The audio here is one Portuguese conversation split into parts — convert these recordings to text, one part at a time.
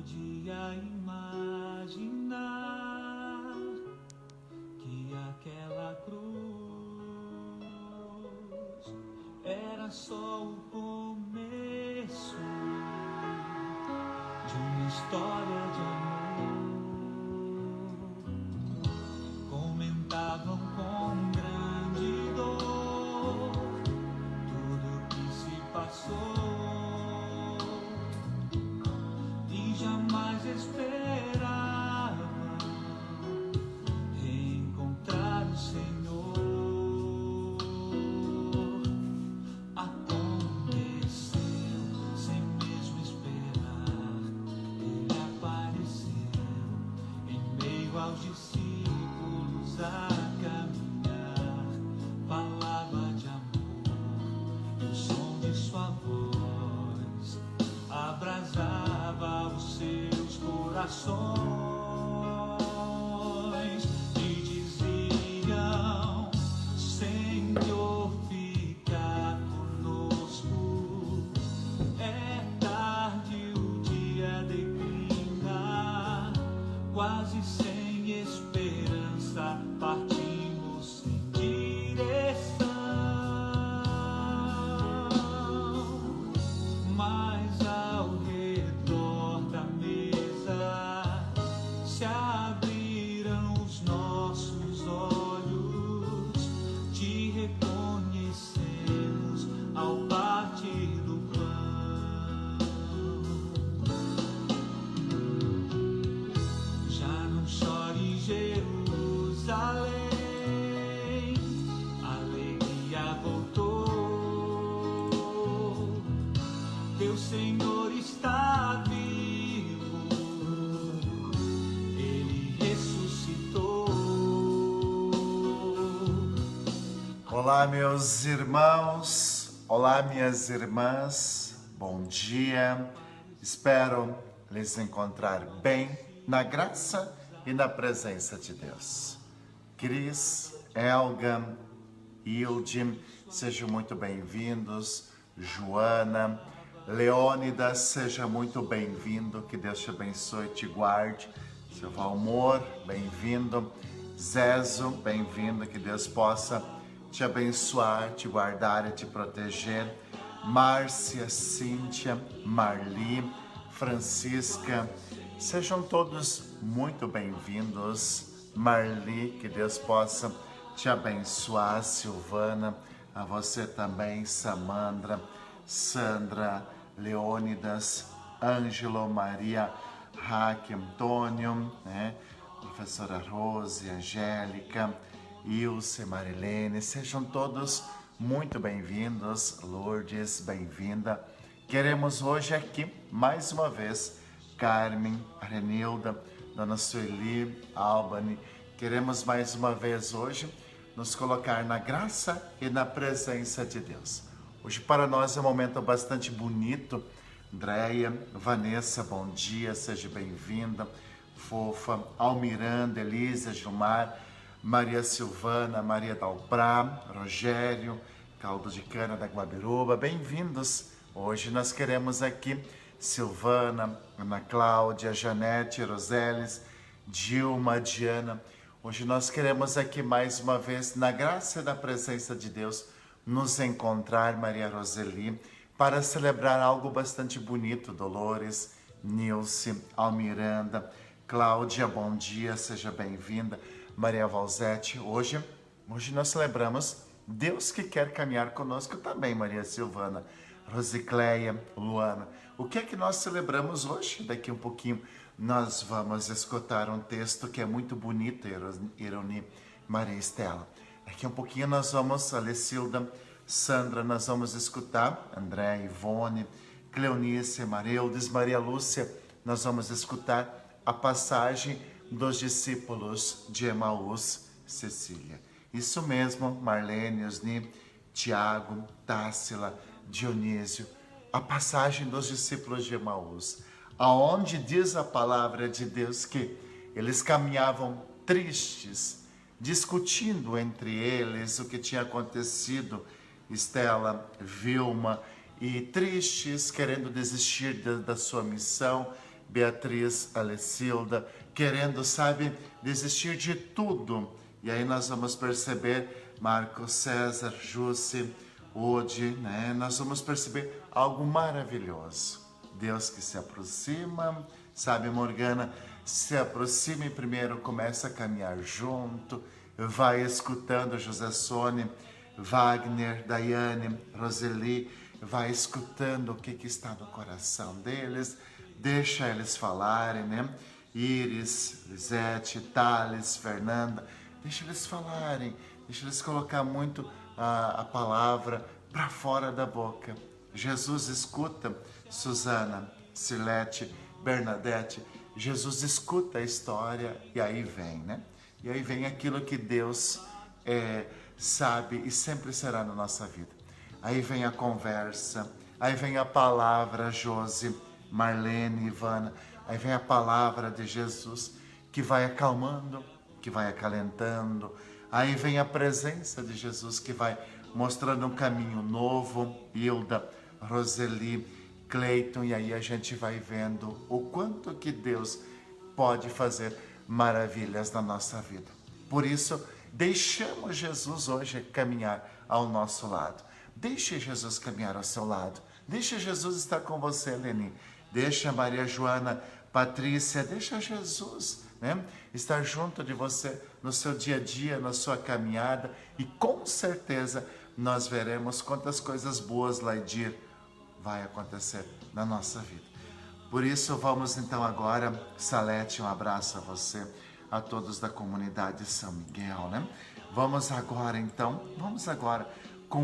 podia imaginar que aquela cruz era só o começo de uma história de amor. Comentavam com grande dor tudo que se passou e jamais esperava reencontrar o Senhor. Aconteceu sem mesmo esperar, Ele apareceu em meio aos discípulos a caminhar. Falava de amor, o som de sua voz abrasava os seus corações e diziam: Senhor, fica conosco. É tarde, o dia declina, quase sem esperança, partimos sem direção. Mas ao redor da mesa se abriram os nossos olhos, te reconhecemos ao partir do pão. Já não chore, Jerusalém, a alegria voltou. Teu Senhor está vivo, Ele ressuscitou. Olá, meus irmãos, olá, minhas irmãs, bom dia. Espero lhes encontrar bem na graça e na presença de Deus. Cris, Elga, Hilde, sejam muito bem-vindos. Joana, Leônidas, seja muito bem-vindo, que Deus te abençoe e te guarde. Seu Valmor, bem-vindo. Zezo, bem-vindo, que Deus possa te abençoar, te guardar e te proteger. Márcia, Cíntia, Marli, Francisca, sejam todos muito bem-vindos. Marli, que Deus possa te abençoar. Silvana, a você também. Samandra, Sandra, Leônidas, Ângelo, Maria, Raque, Antônio, professora Rose, Angélica, Ilse, Marilene, sejam todos muito bem-vindos. Lourdes, bem-vinda. Queremos hoje aqui, mais uma vez, Carmen, Arenilda, Dona Sueli, Albany, queremos mais uma vez hoje nos colocar na graça e na presença de Deus. Hoje para nós é um momento bastante bonito. Andréia, Vanessa, bom dia, seja bem-vinda. Fofa, Almiranda, Elisa, Gilmar, Maria Silvana, Maria Dalprá, Rogério, Caldo de Cana da Guabiruba, bem-vindos. Hoje nós queremos aqui Silvana, Ana Cláudia, Janete, Roseles, Dilma, Diana. Hoje nós queremos aqui mais uma vez, na graça e na presença de Deus, nos encontrar, Maria Roseli, para celebrar algo bastante bonito. Dolores, Nilce, Almiranda, Cláudia, bom dia, seja bem-vinda. Maria Valzete, hoje nós celebramos Deus que quer caminhar conosco também, Maria Silvana, Rosicléia, Luana. O que é que nós celebramos hoje? Daqui um pouquinho nós vamos escutar um texto que é muito bonito, Ironi, Maria Estela. Daqui um pouquinho nós vamos, Alecilda, Sandra, nós vamos escutar André, Ivone, Cleonice, Mareudes, Maria Lúcia, nós vamos escutar a passagem dos discípulos de Emaús, Cecília. Isso mesmo, Marlene, Osni, Tiago, Tássila, Dionísio, a passagem dos discípulos de Emaús, aonde diz a palavra de Deus que eles caminhavam tristes, discutindo entre eles o que tinha acontecido, Estela, Vilma, e tristes, querendo desistir da sua missão, Beatriz, Alecilda, querendo, sabe, desistir de tudo. E aí nós vamos perceber Marcos, César, Jússi, Ode, né? Nós vamos perceber algo maravilhoso. Deus que se aproxima, sabe, Morgana, se aproxime primeiro, começa a caminhar junto, vai escutando José Sone, Wagner, Daiane, Roseli, vai escutando o que está no coração deles, deixa eles falarem, né? Iris, Lisete, Thales, Fernanda, deixa eles falarem, deixa eles colocar muito a palavra para fora da boca. Jesus escuta Suzana, Silete, Bernadette, Jesus escuta a história e aí vem, né? E aí vem aquilo que Deus sabe e sempre será na nossa vida. Aí vem a conversa, aí vem a palavra, Josi, Marlene, Ivana, aí vem a palavra de Jesus que vai acalmando, que vai acalentando, aí vem a presença de Jesus que vai mostrando um caminho novo, Hilda, Roseli, Cleiton, e aí a gente vai vendo o quanto que Deus pode fazer maravilhas na nossa vida. Por isso, deixamos Jesus hoje caminhar ao nosso lado. Deixe Jesus caminhar ao seu lado. Deixe Jesus estar com você, Leni. Deixa Maria Joana, Patrícia, deixa Jesus, né, estar junto de você no seu dia a dia, na sua caminhada. E com certeza nós veremos quantas coisas boas, Laidir, vai acontecer na nossa vida. Por isso, vamos então agora, Salete, um abraço a você, a todos da comunidade São Miguel, né? Vamos agora então, com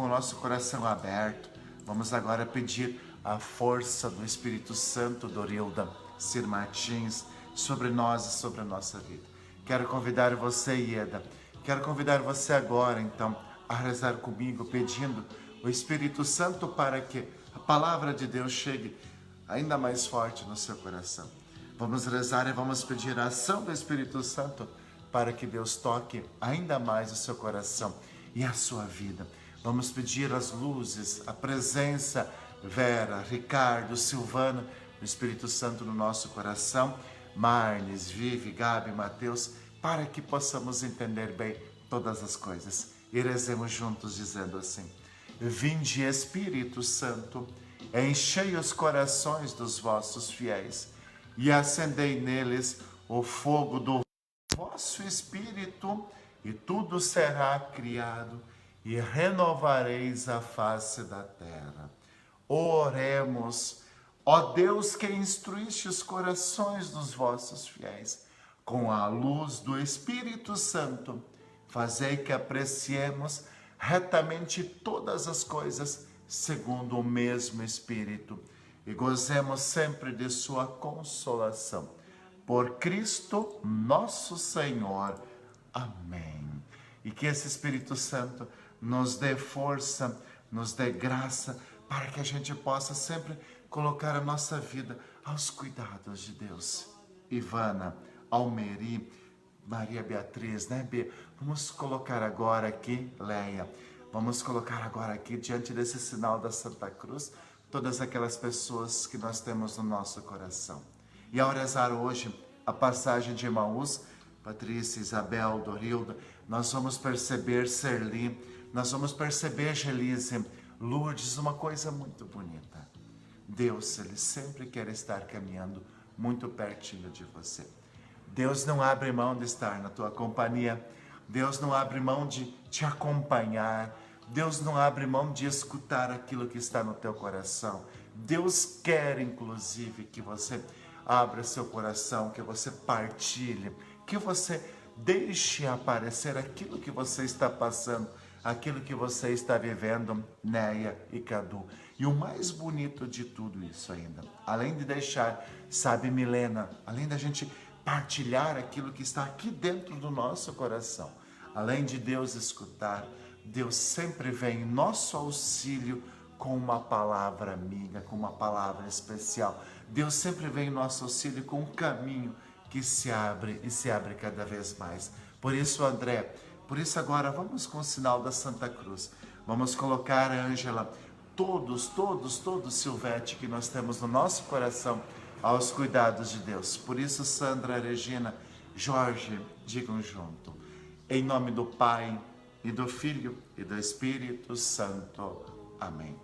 o nosso coração aberto, vamos agora pedir a força do Espírito Santo, Dorilda, Cir Martins, sobre nós e sobre a nossa vida. Quero convidar você, Ieda, quero convidar você agora então a rezar comigo, pedindo o Espírito Santo para que a palavra de Deus chegue ainda mais forte no seu coração. Vamos rezar e vamos pedir a ação do Espírito Santo para que Deus toque ainda mais o seu coração e a sua vida. Vamos pedir as luzes, a presença, Vera, Ricardo, Silvana, do Espírito Santo no nosso coração, Marnes, Vivi, Gabi, Mateus, para que possamos entender bem todas as coisas. E rezemos juntos dizendo assim: Vinde, Espírito Santo, enchei os corações dos vossos fiéis e acendei neles o fogo do vosso Espírito, e tudo será criado, e renovareis a face da terra. Oremos, ó Deus que instruíste os corações dos vossos fiéis, com a luz do Espírito Santo, fazei que apreciemos retamente todas as coisas segundo o mesmo Espírito e gozemos sempre de sua consolação. Por Cristo nosso Senhor. Amém. E que esse Espírito Santo nos dê força, nos dê graça, para que a gente possa sempre colocar a nossa vida aos cuidados de Deus. Ivana, Almeri, Maria Beatriz, né, Bia? Vamos colocar agora aqui, Leia, vamos colocar agora aqui, diante desse sinal da Santa Cruz, todas aquelas pessoas que nós temos no nosso coração. E ao rezar hoje a passagem de Emaús, Patrícia, Isabel, Dorilda, nós vamos perceber Serli, nós vamos perceber Gelise, Lourdes, uma coisa muito bonita. Deus, Ele sempre quer estar caminhando muito pertinho de você. Deus não abre mão de estar na tua companhia. Deus não abre mão de te acompanhar. Deus não abre mão de escutar aquilo que está no teu coração. Deus quer, inclusive, que você abra seu coração, que você partilhe, que você deixe aparecer aquilo que você está passando, aquilo que você está vivendo, Neia e Cadu. E o mais bonito de tudo isso ainda, além de deixar, sabe, Milena, além da gente partilhar aquilo que está aqui dentro do nosso coração, além de Deus escutar, Deus sempre vem em nosso auxílio com uma palavra amiga, com uma palavra especial. Deus sempre vem em nosso auxílio com um caminho que se abre e se abre cada vez mais. Por isso, André, por isso agora vamos com o sinal da Santa Cruz. Vamos colocar, Ângela, todos, Silvete, que nós temos no nosso coração aos cuidados de Deus. Por isso, Sandra, Regina, Jorge, digam junto. Em nome do Pai, e do Filho, e do Espírito Santo. Amém.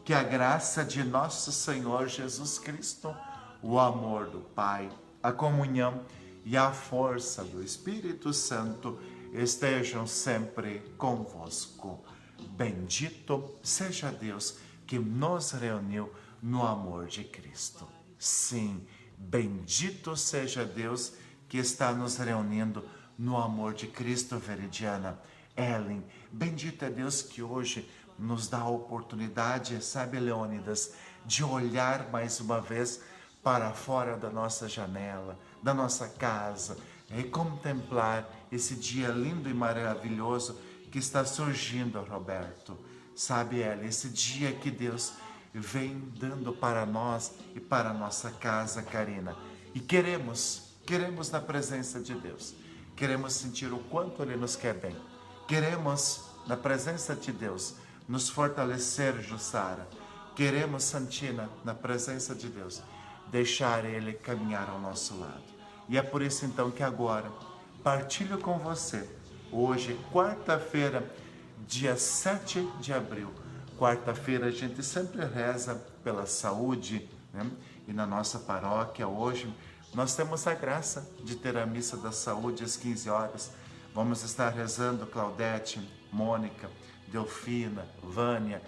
Que a graça de nosso Senhor Jesus Cristo, o amor do Pai, a comunhão e a força do Espírito Santo estejam sempre convosco. Bendito seja Deus que nos reuniu no amor de Cristo. Sim, bendito seja Deus que está nos reunindo no amor de Cristo, Veridiana. Ellen, bendito é Deus que hoje nos dá a oportunidade, sabe, Leônidas, de olhar mais uma vez para fora da nossa janela, da nossa casa, e contemplar esse dia lindo e maravilhoso que está surgindo, Roberto. Sabe, Ellen, esse dia que Deus vem dando para nós e para a nossa casa, Karina. E queremos na presença de Deus, queremos sentir o quanto Ele nos quer bem. Queremos, na presença de Deus, nos fortalecer, Jussara. Queremos, Santina, na presença de Deus, deixar Ele caminhar ao nosso lado. E é por isso, então, que agora partilho com você, hoje, quarta-feira, dia 7 de abril. Quarta-feira a gente sempre reza pela saúde, né? E na nossa paróquia, hoje, nós temos a graça de ter a missa da saúde às 15 horas. Vamos estar rezando Claudete, Mônica, Delfina, Vânia,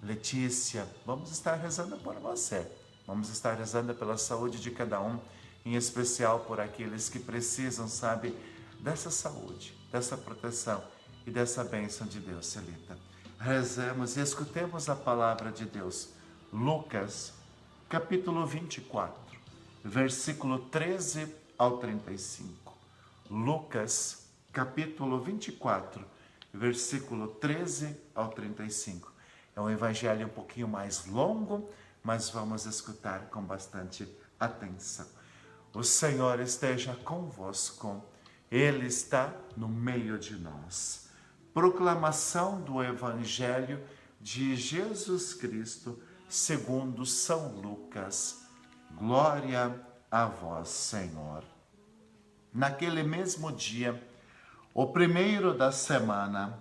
Letícia. Vamos estar rezando por você. Vamos estar rezando pela saúde de cada um, em especial por aqueles que precisam, sabe, dessa saúde, dessa proteção e dessa bênção de Deus, Celita. Rezemos e escutemos a palavra de Deus. Lucas, capítulo 24, versículo 13 ao 35. Lucas, capítulo 24, versículo 13 ao 35. É um evangelho um pouquinho mais longo, mas vamos escutar com bastante atenção. O Senhor esteja convosco, Ele está no meio de nós. Proclamação do Evangelho de Jesus Cristo, segundo São Lucas. Glória a vós, Senhor. Naquele mesmo dia, o primeiro da semana,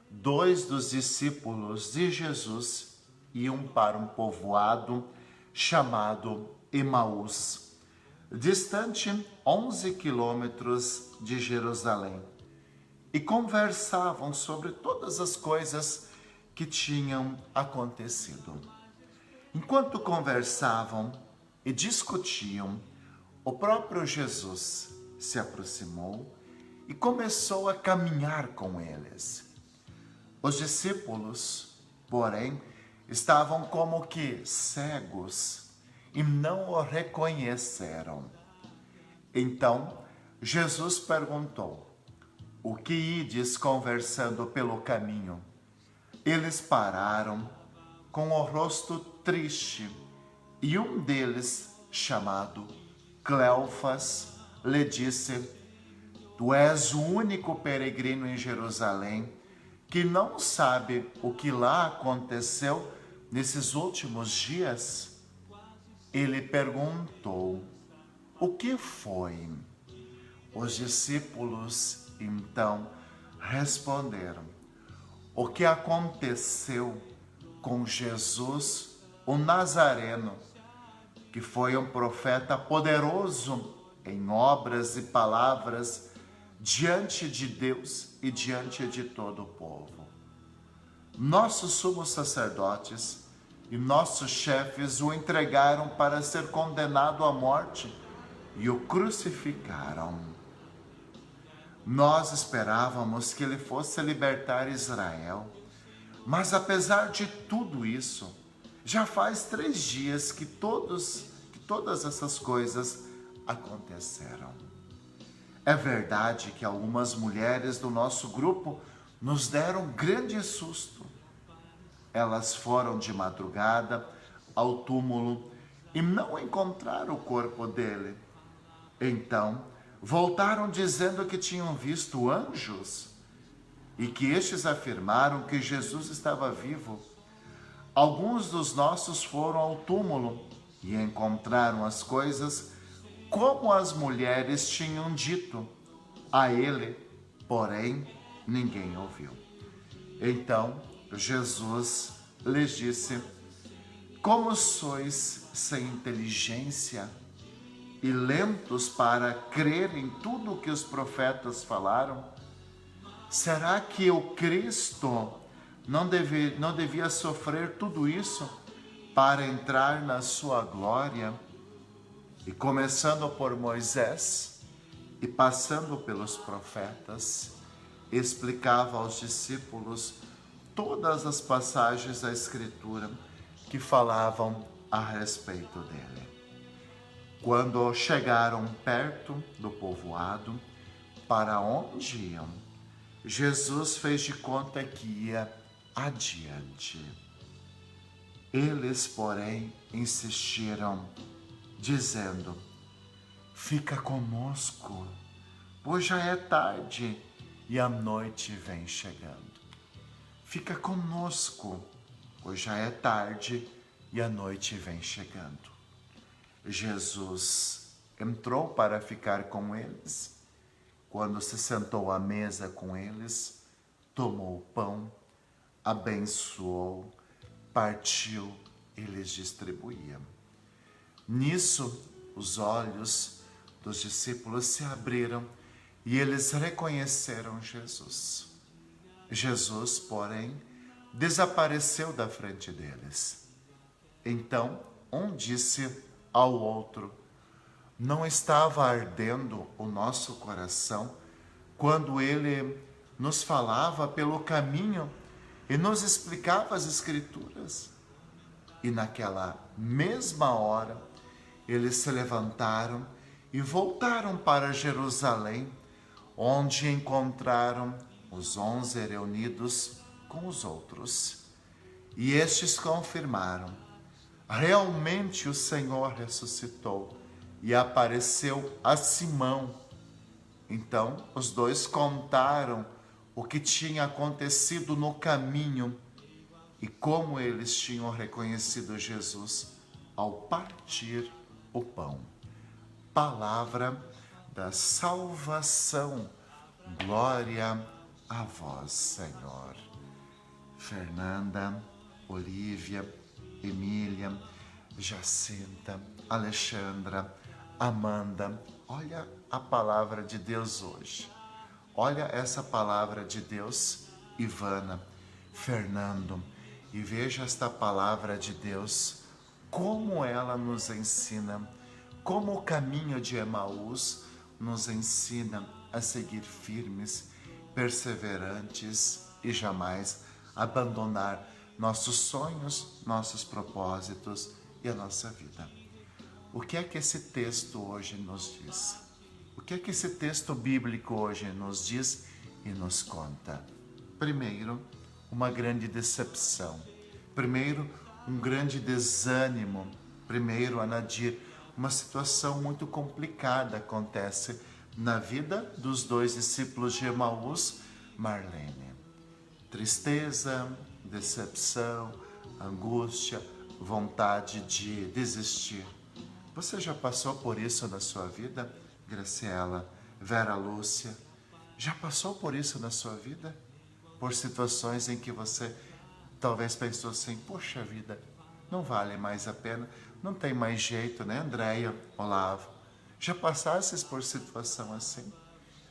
2 dos discípulos de Jesus iam para um povoado chamado Emaús, distante 11 quilômetros de Jerusalém, e conversavam sobre todas as coisas que tinham acontecido. Enquanto conversavam e discutiam, o próprio Jesus se aproximou e começou a caminhar com eles. Os discípulos, porém, estavam como que cegos e não o reconheceram. Então, Jesus perguntou: o que ides conversando pelo caminho? Eles pararam com o rosto triste, e um deles, chamado Cleofas, lhe disse: tu és o único peregrino em Jerusalém que não sabe o que lá aconteceu nesses últimos dias? Ele perguntou: o que foi? Os discípulos então responderam: o que aconteceu com Jesus, o Nazareno, que foi um profeta poderoso em obras e palavras diante de Deus e diante de todo o povo. Nossos sumos sacerdotes e nossos chefes o entregaram para ser condenado à morte e o crucificaram. Nós esperávamos que ele fosse libertar Israel, mas apesar de tudo isso, já faz 3 dias que todas essas coisas aconteceram. É verdade que algumas mulheres do nosso grupo nos deram um grande susto. Elas foram de madrugada ao túmulo e não encontraram o corpo dele. Então, voltaram dizendo que tinham visto anjos e que estes afirmaram que Jesus estava vivo. Alguns dos nossos foram ao túmulo e encontraram as coisas como as mulheres tinham dito. A ele, porém, ninguém ouviu. Então Jesus lhes disse: como sois sem inteligência e lentos para crer em tudo o que os profetas falaram? Será que o Cristo não devia sofrer tudo isso para entrar na sua glória? E começando por Moisés e passando pelos profetas, explicava aos discípulos todas as passagens da Escritura que falavam a respeito dele. Quando chegaram perto do povoado, para onde iam, Jesus fez de conta que ia adiante. Eles, porém, insistiram, dizendo: fica conosco, pois já é tarde e a noite vem chegando. Fica conosco, pois já é tarde e a noite vem chegando. Jesus entrou para ficar com eles. Quando se sentou à mesa com eles, tomou o pão, abençoou, partiu e lhes distribuía. Nisso, os olhos dos discípulos se abriram e eles reconheceram Jesus. Jesus, porém, desapareceu da frente deles. Então, um disse ao outro: não estava ardendo o nosso coração quando ele nos falava pelo caminho e nos explicava as Escrituras? E naquela mesma hora, eles se levantaram e voltaram para Jerusalém, onde encontraram os 11 reunidos com os outros. E estes confirmaram: realmente o Senhor ressuscitou e apareceu a Simão. Então os dois contaram o que tinha acontecido no caminho e como eles tinham reconhecido Jesus ao partir o pão. Palavra da salvação. Glória a vós, Senhor. Fernanda, Olívia, Emília, Jacinta, Alexandra, Amanda, olha a palavra de Deus hoje. Olha essa palavra de Deus, Ivana, Fernando, e veja esta palavra de Deus, como ela nos ensina, como o caminho de Emaús nos ensina a seguir firmes, perseverantes e jamais abandonar nossos sonhos, nossos propósitos e a nossa vida. O que é que esse texto hoje nos diz? O que é que esse texto bíblico hoje nos diz e nos conta? Primeiro, uma grande decepção. Primeiro, um grande desânimo. Primeiro, Anadir, uma situação muito complicada acontece na vida dos dois discípulos de Emaús, Marlene. Tristeza, decepção, angústia, vontade de desistir. Você já passou por isso na sua vida, Graciela, Vera Lúcia? Já passou por isso na sua vida? Por situações em que você talvez pensou assim: poxa vida, não vale mais a pena, não tem mais jeito, né, Andréia, Olavo? Já passasses por situação assim?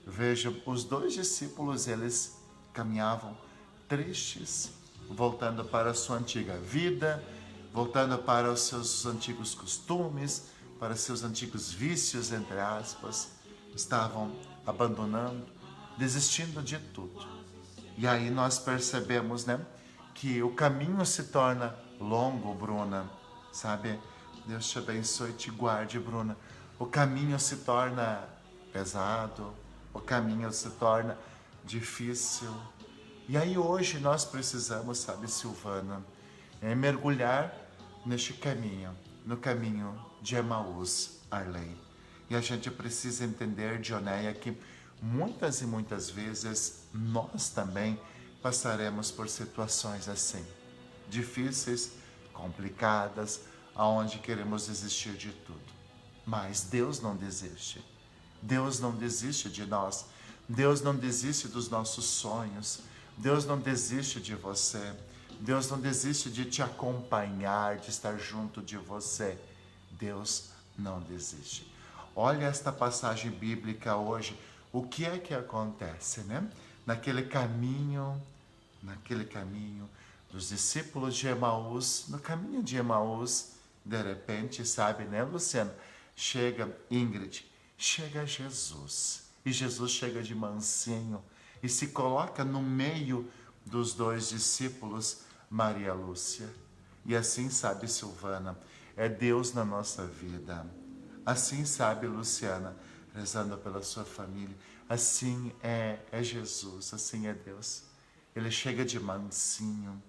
Veja, os dois discípulos, eles caminhavam tristes, voltando para a sua antiga vida, voltando para os seus antigos costumes, para seus antigos vícios, entre aspas, estavam abandonando, desistindo de tudo. E aí nós percebemos, né, que o caminho se torna longo, Bruna, sabe? Deus te abençoe e te guarde, Bruna. O caminho se torna pesado, o caminho se torna difícil. E aí hoje nós precisamos, sabe, Silvana, mergulhar neste caminho, no caminho de Emaús, Arley. E a gente precisa entender, Dioneia, que muitas e muitas vezes nós também passaremos por situações assim, difíceis, complicadas, aonde queremos desistir de tudo. Mas Deus não desiste. Deus não desiste de nós. Deus não desiste dos nossos sonhos. Deus não desiste de você. Deus não desiste de te acompanhar, de estar junto de você. Deus não desiste. Olha esta passagem bíblica hoje. O que é que acontece, né? Naquele caminho dos discípulos de Emaús, no caminho de Emaús, de repente, sabe, né, Luciana? Chega Ingrid, chega Jesus. E Jesus chega de mansinho e se coloca no meio dos dois discípulos, Maria Lúcia. E assim, sabe, Silvana, é Deus na nossa vida. Assim, sabe, Luciana, rezando pela sua família. Assim é Jesus, assim é Deus. Ele chega de mansinho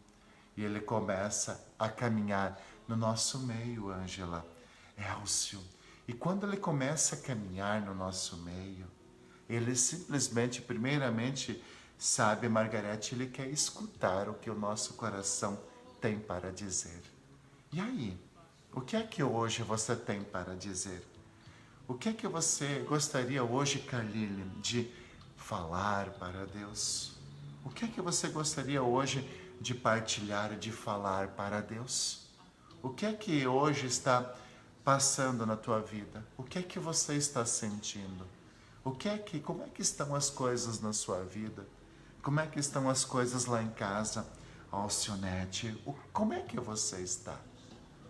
e ele começa a caminhar no nosso meio, Ângela, Elcio. E quando ele começa a caminhar no nosso meio, ele simplesmente, primeiramente, sabe, Margarete, ele quer escutar o que o nosso coração tem para dizer. E aí, o que é que hoje você tem para dizer? O que é que você gostaria hoje, Carline, de falar para Deus? O que é que você gostaria hoje de partilhar, de falar para Deus? O que é que hoje está passando na tua vida? O que é que você está sentindo? Como é que estão as coisas na sua vida? Como é que estão as coisas lá em casa? Alcionete, como é que você está?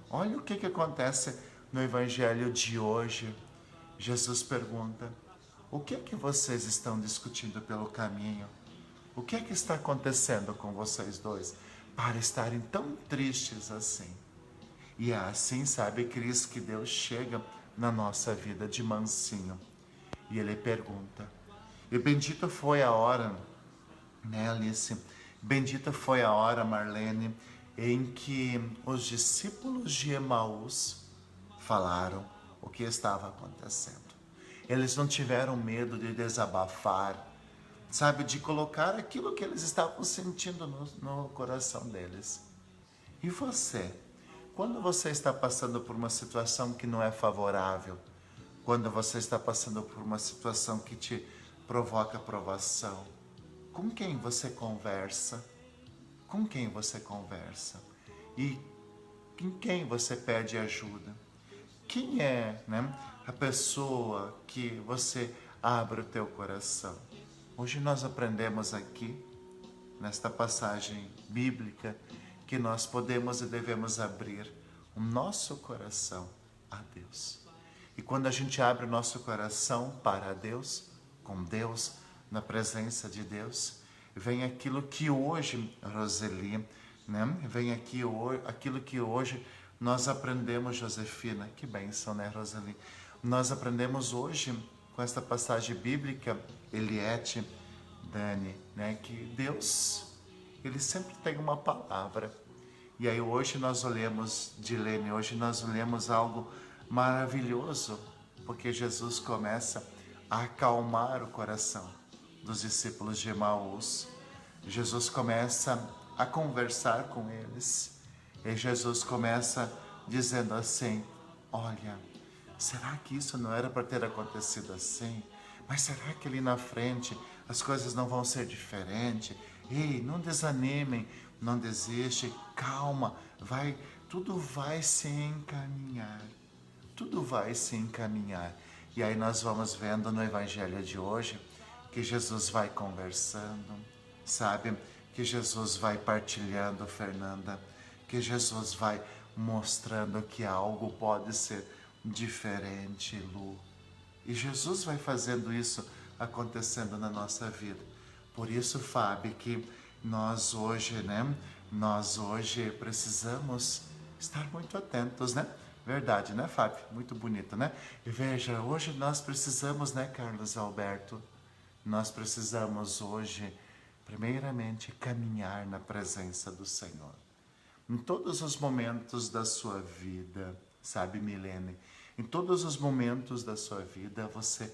Olha o que acontece no Evangelho de hoje. Jesus pergunta, o que é que vocês estão discutindo pelo caminho? O que é que está acontecendo com vocês dois para estarem tão tristes assim? E é assim, sabe, Cris, que Deus chega na nossa vida de mansinho. E ele pergunta. E bendita foi a hora, né, Alice? Bendita foi a hora, Marlene, em que os discípulos de Emaús falaram o que estava acontecendo. Eles não tiveram medo de desabafar, sabe, de colocar aquilo que eles estavam sentindo no coração deles. E você? Quando você está passando por uma situação que não é favorável, quando você está passando por uma situação que te provoca provação, com quem você conversa? Com quem você conversa? E em quem você pede ajuda? Quem é, né, a pessoa que você abre o teu coração? Hoje nós aprendemos aqui, nesta passagem bíblica, que nós podemos e devemos abrir o nosso coração a Deus. E quando a gente abre o nosso coração para Deus, com Deus, na presença de Deus, vem aquilo que hoje, Roseli, né? Vem aqui aquilo que hoje nós aprendemos, Josefina. Que bênção, né, Roseli? Nós aprendemos hoje, com esta passagem bíblica, Eliette, Dani, né? Que Deus, Ele sempre tem uma palavra. E aí hoje nós olhamos, Dilene, hoje nós olhamos algo maravilhoso, porque Jesus começa a acalmar o coração dos discípulos de Emaús. Jesus começa a conversar com eles. E Jesus começa dizendo assim, olha, será que isso não era para ter acontecido assim? Mas será que ali na frente as coisas não vão ser diferentes? Ei, não desanimem, não desiste, calma, tudo vai se encaminhar. Tudo vai se encaminhar. E aí nós vamos vendo no Evangelho de hoje que Jesus vai conversando, sabe? Que Jesus vai partilhando, Fernanda, que Jesus vai mostrando que algo pode ser diferente, Lu. E Jesus vai fazendo isso acontecendo na nossa vida. Por isso, Fábio, que nós hoje, né? Nós hoje precisamos estar muito atentos, né? Verdade, né, Fábio? Muito bonito, né? E veja, hoje nós precisamos, né, Carlos Alberto? Nós precisamos hoje, primeiramente, caminhar na presença do Senhor. Em todos os momentos da sua vida, sabe, Milene? Em todos os momentos da sua vida, você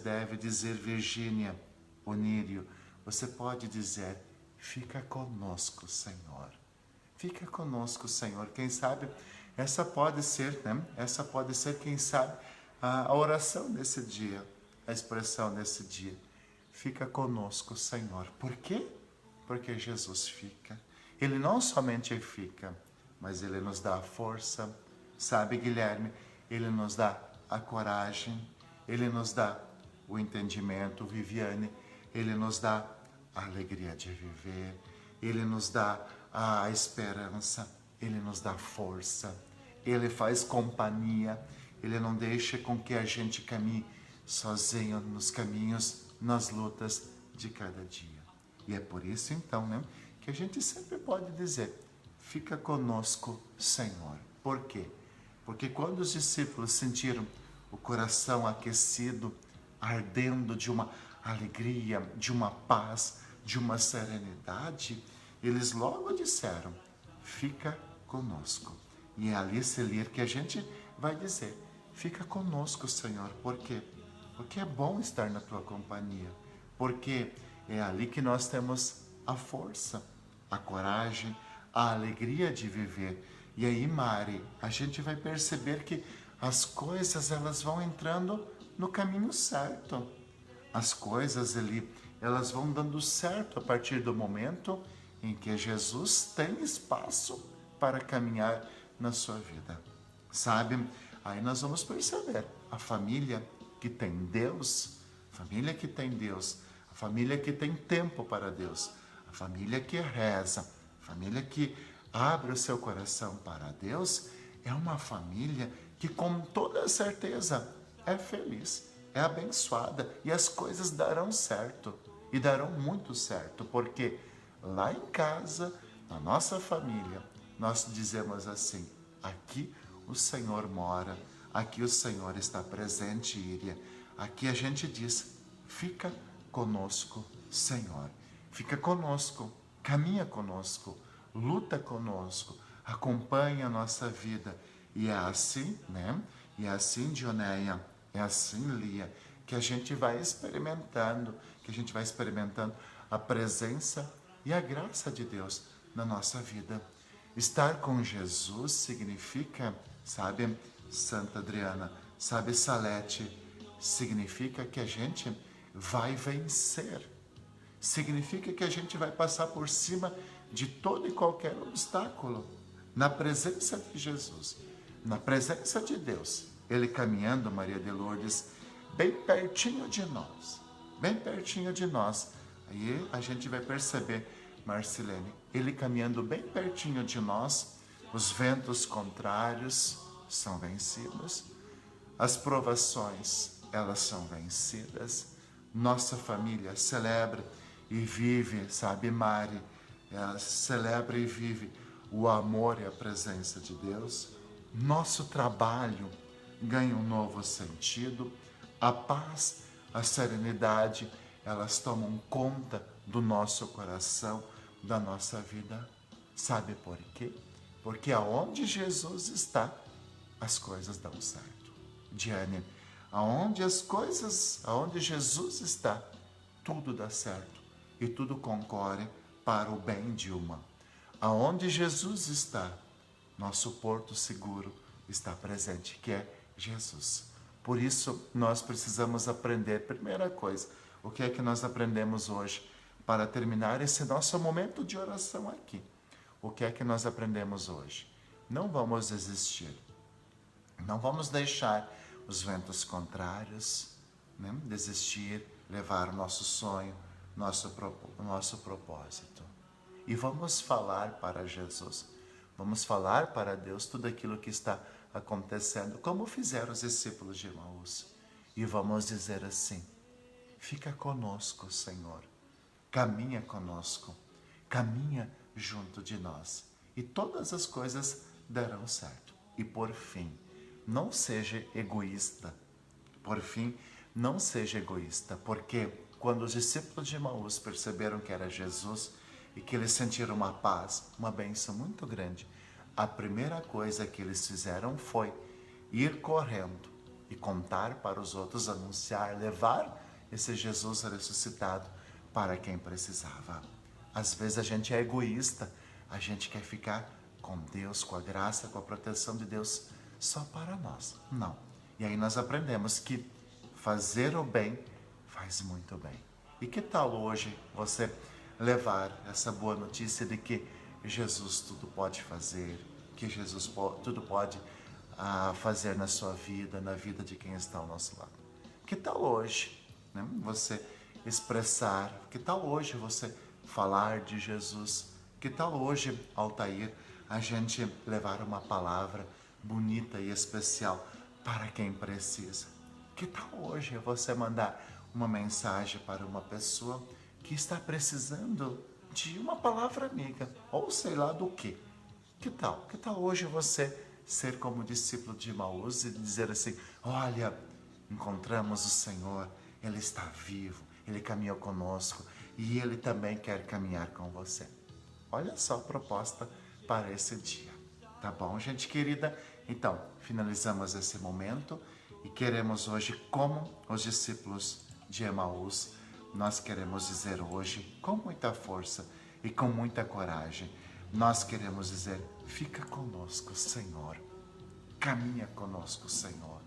deve dizer, Virgínia, Onírio, você pode dizer, fica conosco, Senhor. Fica conosco, Senhor. Quem sabe essa pode ser, né? Essa pode ser, quem sabe, a oração desse dia, a expressão desse dia. Fica conosco, Senhor. Por quê? Porque Jesus fica. Ele não somente fica, mas Ele nos dá a força. Sabe, Guilherme? Ele nos dá a coragem. Ele nos dá o entendimento, Viviane. Ele nos dá a alegria de viver. Ele nos dá a esperança. Ele nos dá força. Ele faz companhia. Ele não deixa com que a gente caminhe sozinho nos caminhos, nas lutas de cada dia. E é por isso, então, né, que a gente sempre pode dizer, fica conosco, Senhor. Por quê? Porque quando os discípulos sentiram o coração aquecido, ardendo de uma alegria, de uma paz, de uma serenidade, eles logo disseram, fica conosco. E é ali, Celir, que a gente vai dizer, fica conosco, Senhor. Por quê? Porque é bom estar na tua companhia. Porque é ali que nós temos a força, a coragem, a alegria de viver. E aí, Mari, a gente vai perceber que as coisas elas vão entrando no caminho certo. As coisas ali, elas vão dando certo a partir do momento em que Jesus tem espaço para caminhar na sua vida. Sabe? Aí nós vamos perceber a família que tem Deus, a família que tem Deus, a família que tem tempo para Deus, a família que reza, a família que abre o seu coração para Deus, é uma família que com toda certeza é feliz, é abençoada e as coisas darão certo e darão muito certo, porque lá em casa, na nossa família, nós dizemos assim, aqui o Senhor mora, aqui o Senhor está presente, Íria. Aqui a gente diz, fica conosco, Senhor. Fica conosco, caminha conosco, luta conosco, acompanha a nossa vida. E é assim, né? E é assim, Dioneia, é assim, Lia, que a gente vai experimentando, a presença e a graça de Deus na nossa vida. Estar com Jesus significa, sabe, Santa Adriana, sabe, Salete, significa que a gente vai vencer. Significa que a gente vai passar por cima de todo e qualquer obstáculo. Na presença de Jesus, na presença de Deus, Ele caminhando, Maria de Lourdes, bem pertinho de nós, bem pertinho de nós. Aí a gente vai perceber, Marcilene, Ele caminhando bem pertinho de nós, os ventos contrários são vencidos, as provações, elas são vencidas, nossa família celebra e vive, sabe, Mari, ela celebra e vive o amor e a presença de Deus, nosso trabalho ganha um novo sentido, a paz, a serenidade, elas tomam conta do nosso coração, da nossa vida. Sabe por quê? Porque aonde Jesus está, as coisas dão certo. Diane, aonde Jesus está, tudo dá certo e tudo concorre para o bem de uma. Aonde Jesus está, nosso porto seguro está presente, que é Jesus. Por isso, nós precisamos aprender, primeira coisa, o que é que nós aprendemos hoje para terminar esse nosso momento de oração aqui? O que é que nós aprendemos hoje? Não vamos desistir. Não vamos deixar os ventos contrários, né, desistir, levar o nosso sonho, nosso propósito. E vamos falar para Jesus. Vamos falar para Deus tudo aquilo que está acontecendo, como fizeram os discípulos de Emaús. E vamos dizer assim, fica conosco, Senhor. Caminha conosco. Caminha junto de nós. E todas as coisas darão certo. E por fim, não seja egoísta. Por fim, não seja egoísta. Porque quando os discípulos de Emaús perceberam que era Jesus e que eles sentiram uma paz, uma bênção muito grande, a primeira coisa que eles fizeram foi ir correndo e contar para os outros, anunciar, levar esse Jesus ressuscitado para quem precisava. Às vezes a gente é egoísta, A gente quer ficar com Deus, com a graça, com a proteção de Deus só para nós. Não. E aí nós aprendemos que fazer o bem faz muito bem. E que tal hoje você levar essa boa notícia de que Jesus tudo pode fazer, que Jesus tudo pode fazer na sua vida, na vida de quem está ao nosso lado? Que tal hoje, né, você expressar, que tal hoje você falar de Jesus? Que tal hoje, Altair, a gente levar uma palavra bonita e especial para quem precisa? Que tal hoje você mandar uma mensagem para uma pessoa que está precisando de uma palavra amiga, ou sei lá do quê? Que tal? Que tal hoje você ser como discípulo de Emaús e dizer assim: olha, encontramos o Senhor, Ele está vivo, Ele caminhou conosco e Ele também quer caminhar com você. Olha só a proposta para esse dia. Tá bom, gente querida? Então, finalizamos esse momento e queremos hoje, como os discípulos de Emaús, nós queremos dizer hoje, com muita força e com muita coragem, nós queremos dizer: fica conosco, Senhor. Caminha conosco, Senhor.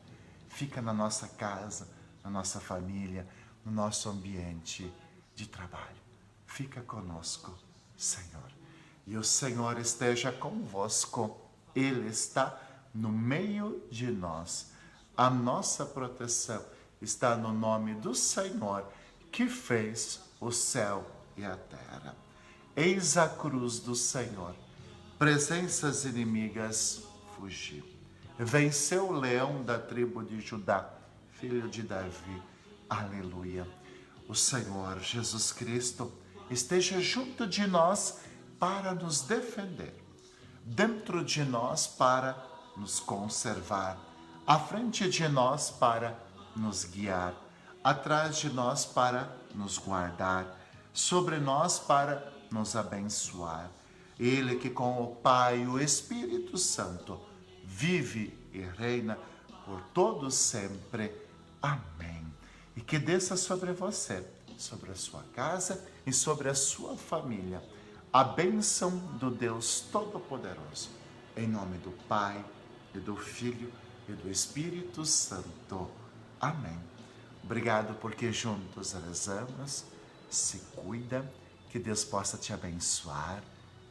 Fica na nossa casa, na nossa família, no nosso ambiente de trabalho. Fica conosco, Senhor. E o Senhor esteja convosco. Ele está no meio de nós. A nossa proteção está no nome do Senhor, que fez o céu e a terra. Eis a cruz do Senhor. Presenças inimigas fugiu. Venceu o leão da tribo de Judá, filho de Davi. Aleluia. O Senhor Jesus Cristo esteja junto de nós para nos defender, dentro de nós para nos conservar, à frente de nós para nos guiar, atrás de nós para nos guardar, sobre nós para nos abençoar. Ele que com o Pai e o Espírito Santo vive e reina por todos sempre. Amém. E que desça sobre você, sobre a sua casa e sobre a sua família, a bênção do Deus Todo-Poderoso. Em nome do Pai, e do Filho e do Espírito Santo. Amém. Obrigado porque juntos rezamos. Se cuida, que Deus possa te abençoar.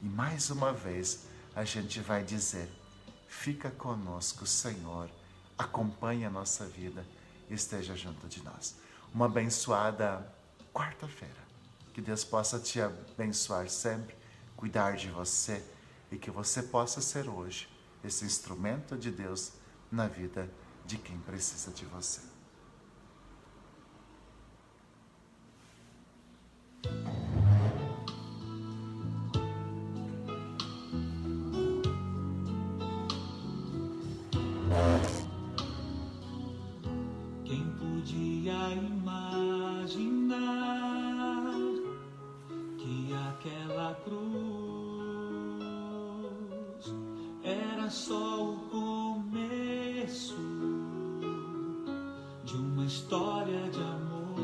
E mais uma vez a gente vai dizer: fica conosco, Senhor. Acompanhe a nossa vida e esteja junto de nós. Uma abençoada quarta-feira. Que Deus possa te abençoar sempre, cuidar de você e que você possa ser hoje esse instrumento de Deus na vida de quem precisa de você. Quem podia imaginar que aquela cruz era só o começo de uma história de amor?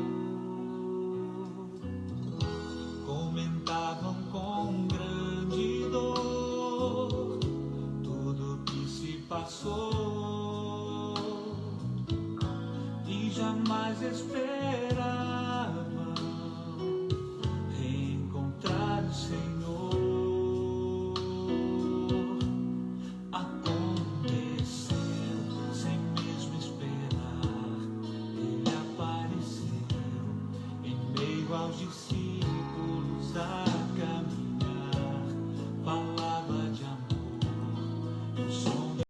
Comentavam com grande dor tudo que se passou e jamais esperavam reencontrar o Senhor. Aconteceu sem mesmo esperar, Ele apareceu em meio aos discípulos.